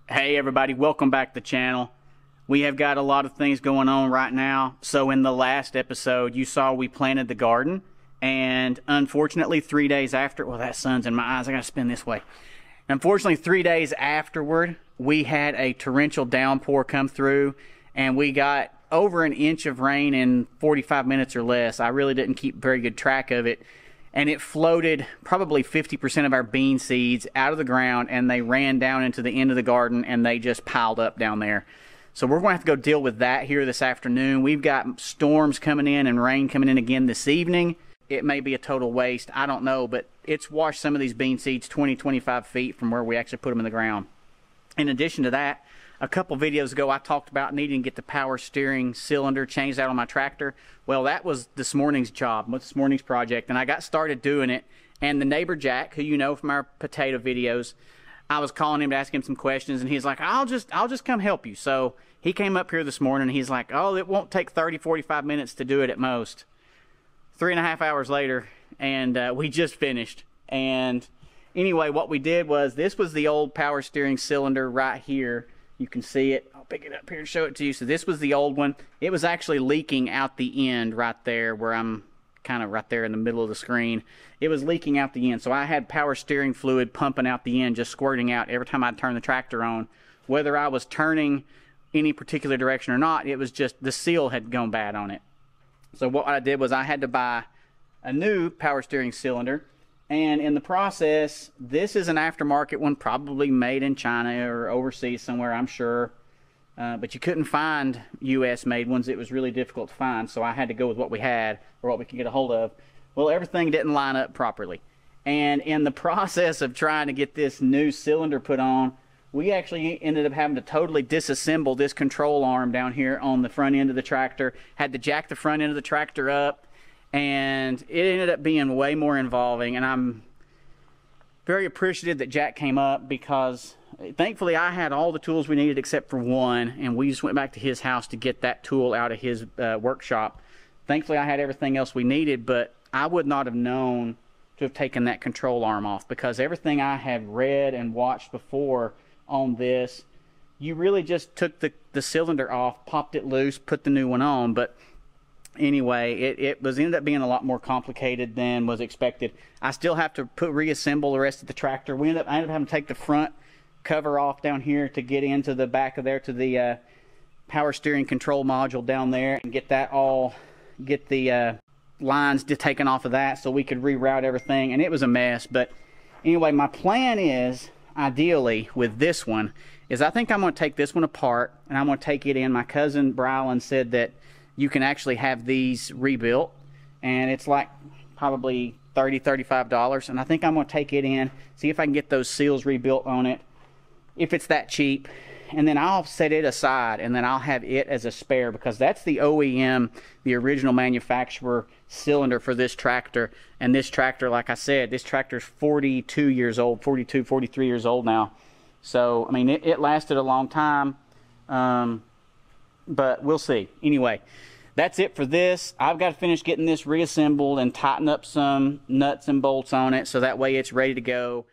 Hey everybody, welcome back to the channel. We have got a lot of things going on right now. So in the last episode, you saw we planted the garden, and unfortunately 3 days after, well, that sun's in my eyes, I gotta spin this way. Unfortunately, 3 days afterward, we had a torrential downpour come through, and we got over an inch of rain in 45 minutes or less. I really didn't keep very good track of it. And it floated probably 50% of our bean seeds out of the ground, and they ran down into the end of the garden, and they just piled up down there. So we're going to have to go deal with that here this afternoon. We've got storms coming in and rain coming in again this evening. It may be a total waste, I don't know, but it's washed some of these bean seeds 20-25 feet from where we actually put them in the ground. In addition to that, a couple videos ago I talked about needing to get the power steering cylinder changed out on my tractor. Well, that was this morning's job, this morning's project, and I got started doing it. And the neighbor Jack, who you know from our potato videos, I was calling him to ask him some questions, and he's like, I'll just come help you. So he came up here this morning, and he's like, oh, it won't take 30-45 minutes to do it at most. 3.5 hours later, and we just finished. And anyway, what we did was, this was the old power steering cylinder right here. You can see it. I'll pick it up here and show it to you. So this was the old one. It was actually leaking out the end right there, where I'm kind of right there in the middle of the screen. It was leaking out the end. So I had power steering fluid pumping out the end, just squirting out every time I turned the tractor on. Whether I was turning any particular direction or not, it was just the seal had gone bad on it. So what I did was I had to buy a new power steering cylinder. And in the process, this is an aftermarket one, probably made in China or overseas somewhere, I'm sure. But you couldn't find US made ones. It was really difficult to find, so I had to go with what we had, or what we could get a hold of. Well, everything didn't line up properly. And in the process of trying to get this new cylinder put on, we actually ended up having to totally disassemble this control arm down here on the front end of the tractor. Had to jack the front end of the tractor up. And it ended up being way more involving, and I'm very appreciative that Jack came up, because thankfully I had all the tools we needed except for one, and we just went back to his house to get that tool out of his workshop. Thankfully I had everything else we needed, but I would not have known to have taken that control arm off, because everything I had read and watched before on this, you really just took the cylinder off, popped it loose, put the new one on. But anyway, it ended up being a lot more complicated than was expected. I still have to reassemble the rest of the tractor. I ended up having to take the front cover off down here to get into the back of there to the power steering control module down there, and get the lines taken off of that so we could reroute everything. And it was a mess. But anyway, my plan is, ideally with this one, is I think I'm going to take this one apart and I'm going to take it in. My cousin Brylan said that you can actually have these rebuilt, and it's like probably $30-$35, and I think I'm going to take it in, see if I can get those seals rebuilt on it, if it's that cheap, and then I'll set it aside, and then I'll have it as a spare, because that's the OEM, the original manufacturer cylinder for this tractor. And this tractor, like I said, this tractor is 42 years old, 42, 43 years old now. So, I mean, it lasted a long time. But we'll see. Anyway, that's it for this. I've got to finish getting this reassembled and tighten up some nuts and bolts on it, so that way it's ready to go.